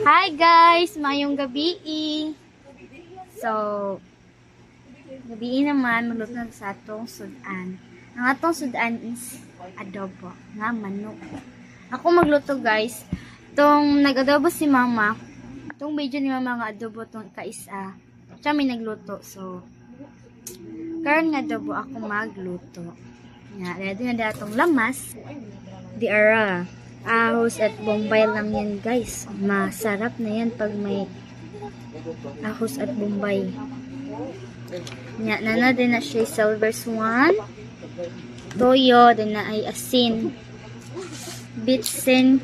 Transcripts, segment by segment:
Hi guys! Mayong gabi. So, gabi naman, magluto na sa atong sudan. Ang atong sudan is adobo nga manok. Ako magluto guys. Tong nag-adobo si mama. Tong video ni mama nga adobo tong kaisa. Siya may nagluto. So, karon nga adobo ako magluto. Nga, ready na atong lamas. Di ara. Ahos at bombay lang yan guys. Masarap na yan pag may ahos at bombay. Nya na din na siya silver swan. Toyo, din na ay asin. Bitsin,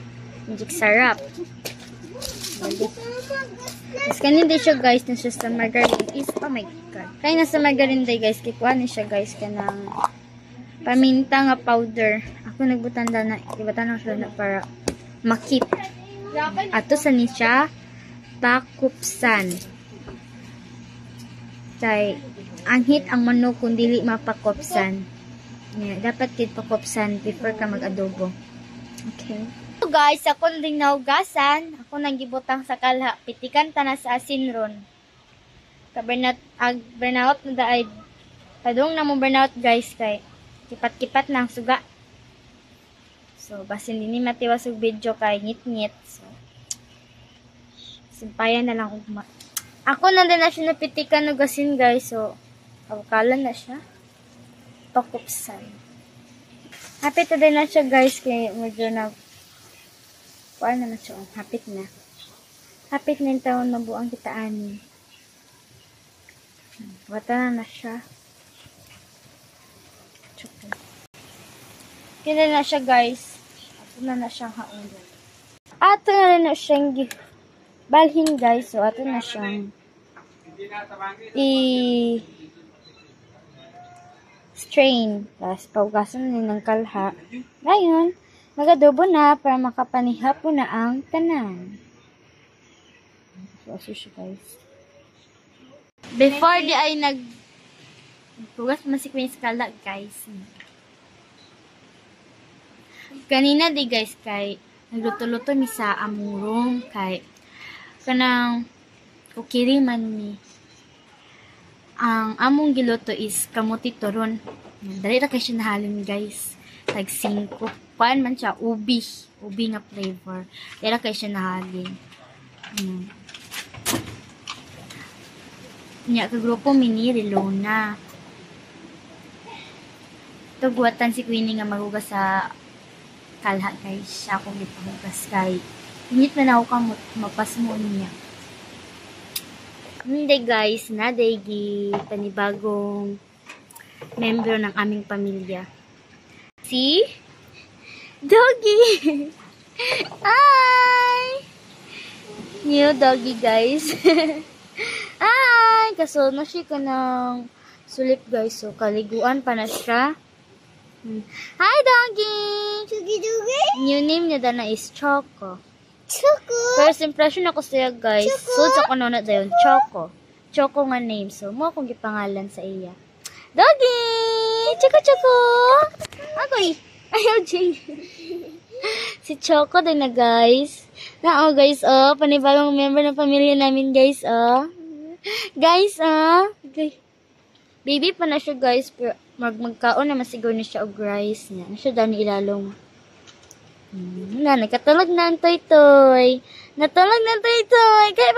magic sarap. Mas kanin din siya guys na siya sa margarine is, oh my god. Kaya nasa margarine day guys, kikuha ni siya guys kanang paminta nga powder. Ako nagbutanda na, ibatan na siya na para makip. Ato sa ni siya, pakupsan. Kay, anghit ang manok kung dili mapakupsan. Yeah, dapat kit pakupsan before ka mag-adobo. Okay. So guys, ako na din naugasan. Ako nang gibutang sa kalha. Pitikan ta na sa asin ron. Burnout na daay. Padung na mo burnout guys kay kipat-kipat na ang suga. So, basin din ni matiwas og video kay ngit-ngit. So, simpayan na lang ugma. Ako na din na siya napitikan og asin guys. So, awkalan na siya. Pakupsan. Hapit na din na siya guys kay medyo na paano na siya. Hapit na. Hapit na yung taon na buang kitaan. Wata na siya. Kaya na siya guys. Ato na siyang haon. Ato na siyang balhin guys. So ato na siyang strain. Tapos paugasan na ng kalha. Ngayon, mag-adobo na para makapaniha po na ang tanan. So aso siya guys. Before di ay pugas masikwen sa kala guys. Kanina di guys kay nagluto-luto mi sa amurong kay kanang kukiri man mi. Ang among giluto is kamuti turon. Dali ra kay siya nahalin guys. Tag 5. Kuan man siya ubi nga flavor. Dali ra kay siya nahalin. Nya ka grupo mini Relona. Tugwatan si Queenie nga magugas sa kalha guys. Siya akong ipahugas kay init na ako ka mapasmo niya. Hindi guys, nadaygi panibagong member ng aming pamilya. Si Doggy! Hi! New doggy guys. Hi! Kaso na siya ka ng sulip guys. So kaliguan pa na siya. Hi Doggy! New name niya na is Choco. Choco. First impression ako siya guys. So sa kuno na dayon Choco. Choco nga name. So mo akong gipangalan sa iya. Doggy! Choco Choco! Agoy! Ayaw Jing. Si Choco din na guys. Na guys panibagong member ng pamilya namin guys Guys okay. Baby pa na siya guys pero magkaon na masiguro na siya og rice niya. Na siya dani ilalong. Nagkatulog na ang toy-toy. Natulog na ang toy-toy. Kaya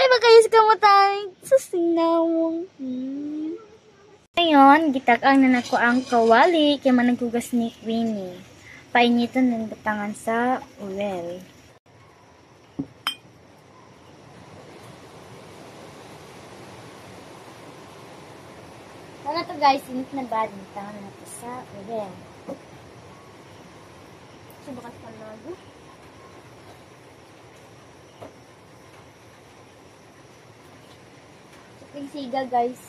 ba kayo sa kamutay? Susinawong. Ngayon, gitakang na nako ang kawali kaya managhugas ni Queenie. Painitan ng batangan sa oil. Ano to guys? Init na ba? Batangan na ito sa oil. Subukan pa lago. Suping siga guys.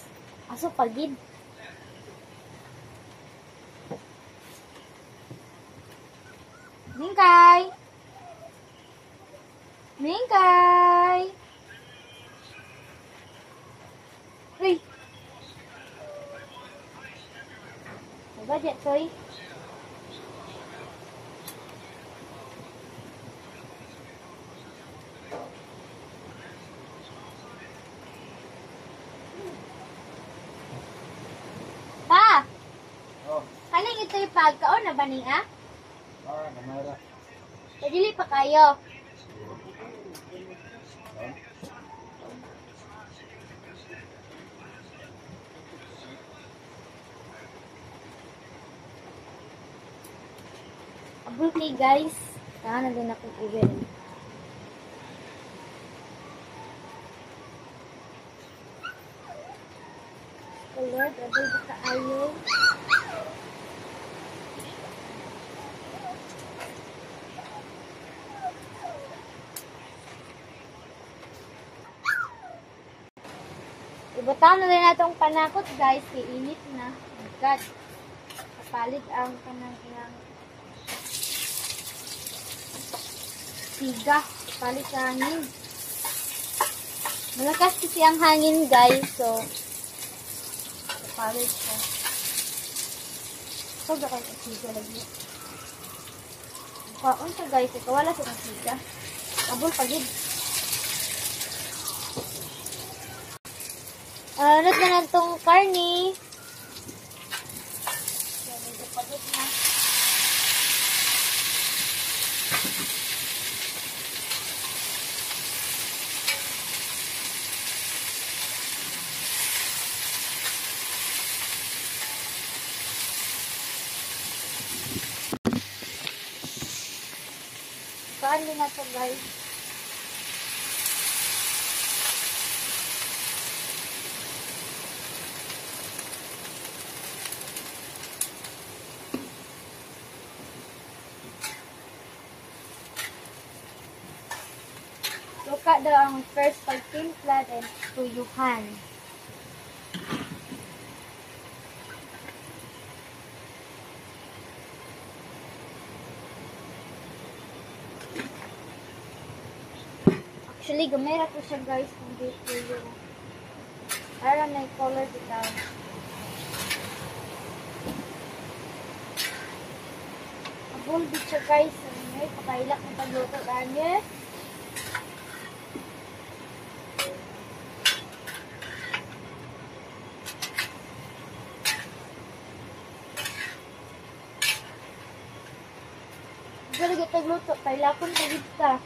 Aso pagid. Mingkay! Mingkay! Uy! Diba dyan, Toy? pagkaon na ba niya? Namara. Dili pa kayo. Okay guys, saan na din ako uwi. Lord, abay ba kaayo? Ibutaw na rin natong panakot guys, kay init na. Oh God. Kapalit ang kanang ilang siga. Kapalit sa hangin. Malakas kasi ang hangin guys, so kapalit siya. So, baka yung siga lagi. Kaon siya guys, ikawala sa siga. Kabul pagid. Ano na itong karni? Medyo pagod na. Karni na ito guys. Suka daw ang first pagtimpla then tuyuhan. Actually, gamera ko siya guys kung di tuyo. Para may color bitaw. Abulbit siya guys. May pakailak ng pagluto dahil. Galing ito luto, pailakon pagid ka.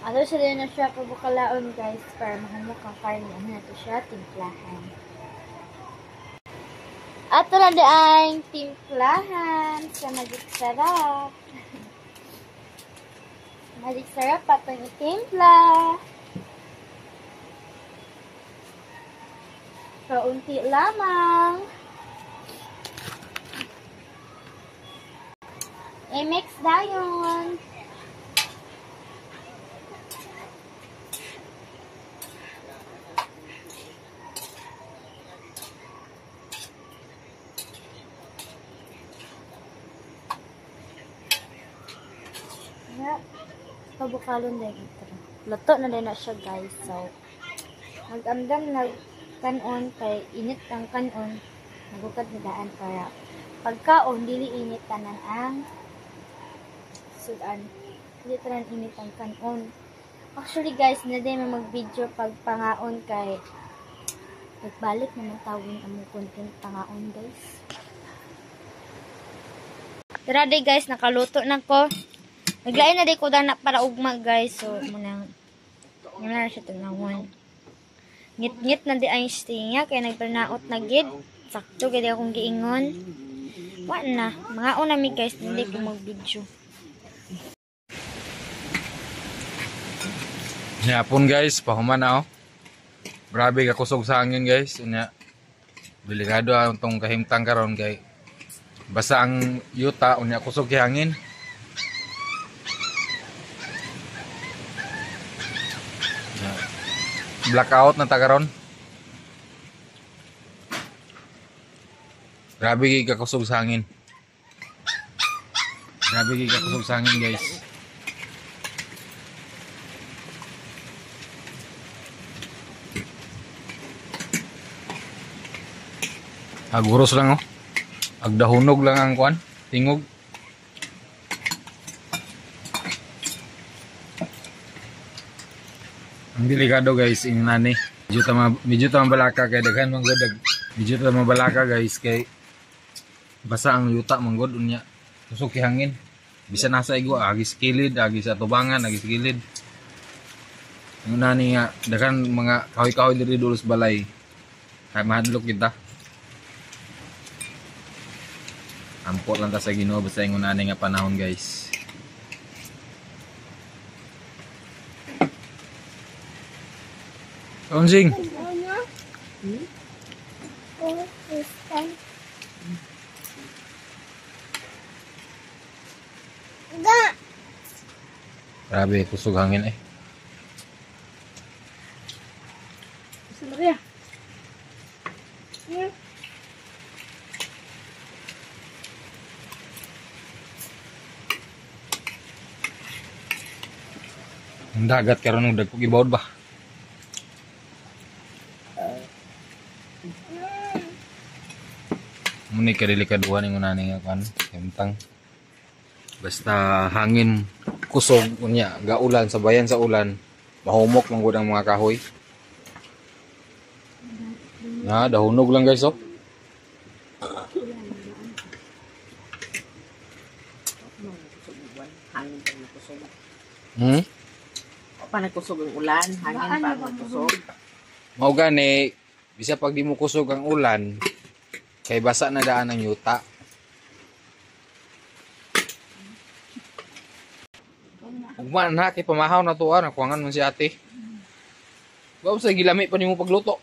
Ano sila na siya pabukalaon guys para mahamok ang karne. Ano na ito siya? Timplahan. At ito na ang timplahan sa Magic Sarap. Magic Sarap patong itimpla. Kaunti lamang. I-mix dayon. Pabukalon din ito. Luto na din na siya guys. So, mag-amdam kanon kay init ang kanon. Nagukad na daan para pagkaon, dili init tanan ang sudan. Dili tanan init ang kanon. Actually guys, na din mag-video pag pangaon kay nagbalik naman tawin ang content pangaon guys. Tara day guys, nakaluto na ko. Naglain na di ko dana para ugma guys. So, muna na siya tanawon. Ngit-ngit na di ang stinga. Kaya nagpernaot na gid. Sakto kaya akong giingon. Wala na. Mga unami guys. Hindi ko mag-video. Yapon guys. Pahuman na oh. Grabe kakusog sa hangin guys. Delikado ang tong kahimtang karon kay basa ang yuta. Unya kusog kay hangin. Blackout na tagaron. Grabe gi kakusog sa hangin. Grabe gi kakusog sa hangin guys. Aguros lang oh. Agdahunog lang ang kuan, tingog. Ang delikado guys, inani. Medyo tama balaka kay daghan man gud. Medyo tama balaka guys kay basa ang yuta man gud unya. Tusok hangin. Bisan nasa igo agis kilid, agis sa tubangan, agis kilid. Ang nani nga daghan mga kahoy-kahoy diri dulos balay. Kay mahadlok kita. Ampot lang ta sa Ginoo basta ingon nani nga panahon guys. Onjing. Grabe, kusog hangin eh. Maria. Ang dagat karon ng dagkog ibawod ba? Muni ka delikaduhan yung unani nga kan, himtang. Basta hangin kusog unya, gaulan sabayan sa ulan, mahumok man gud ang mga kahoy. Na dahunog lang guys oh. Hangin pa nagkusog. Hmm? Pa nagkusog ang ulan, hangin pa nagkusog. Mao gani, bisa pag di mo kusog ang ulan, kay basa na daan ang yuta. Ugma na kay pamahaw na tuwa, nakuangan man si ate. Bawa sa gilami pa nimo pagluto.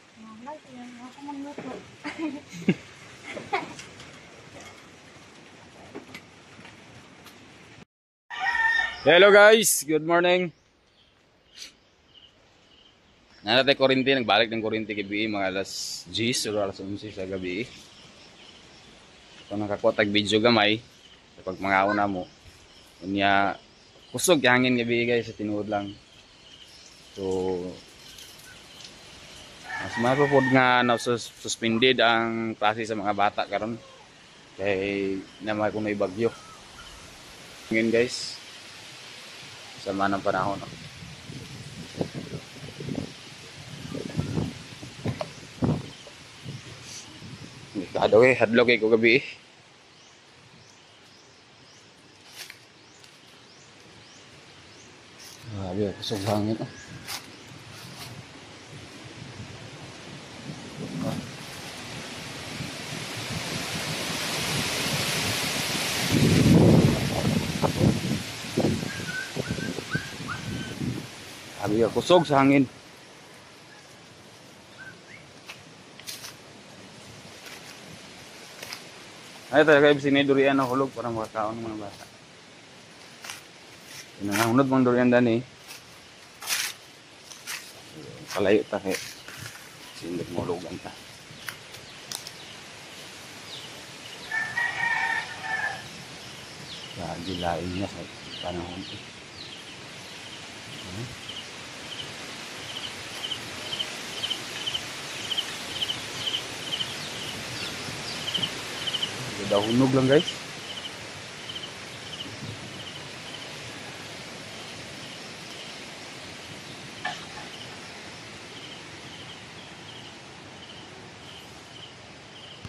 Hello guys, good morning. Nanatay kurinti, nagbalik ng kurinti gabi, mga alas 10 o alas 11 sa gabi. Kung nakakuha tag video gamay, kapag mga una mo, kunya kusog hangin gabi guys, sa tinuod lang. So, mas mapapod nga na suspended ang klase sa mga bata karon kay naman kung may bagyo. Ngayon guys, sama ng panahon. Hadlok hadlok ko gabi. Grabe, kusog hangin. Grabe, kusog sa hangin. Ay talaga ibig sinidurian ang hulog para makakaon ng mga bata. Pinangahunod mong durian dani. Kalayo ta kay sindot mo hulugan ta. Lagi lain niya sa panahon ito. Dahunog lang guys.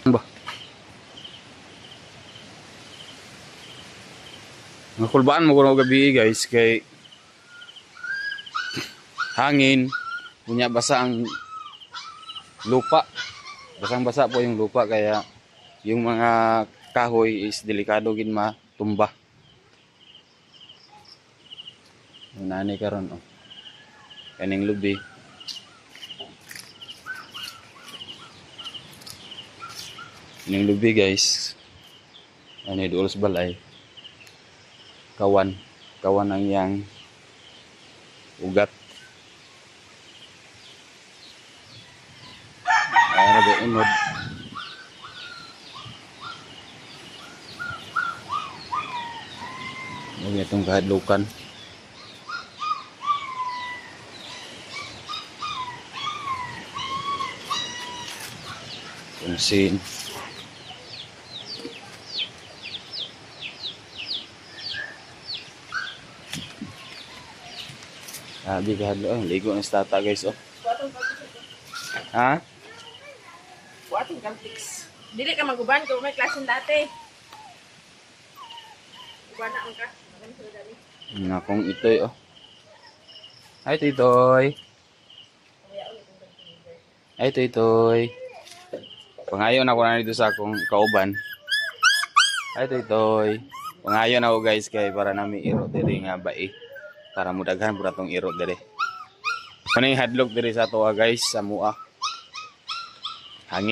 Ba? Nakulbaan mo kuno gabi guys kay hangin, punya basa ang lupa. Basang-basa po yung lupa kaya yung mga kahoy is delikado gid matumba. Nanay karon oh. Kaning lubi. Kaning lubi guys. Ani dulos balay. Kawan ang yang ugat. Ara ba unod. Huwag itong kahadlukan. Pansin. Sabi ka hadlo, ligo ng tata guys oh. Ha? Buhaton kang fix. Dili ka maguban kung may klasen dati. Guban na ang ka. Nakong itoy oh. Ay titoy. Ay titoy. Pangayon ako na dito sa akong kauban. Ay titoy. Pangayon ako guys kay para nami iro diri nga bai. Para mudaghan pud atong iro diri. Kanay hadlok diri sa tuwa guys sa mua. Hangin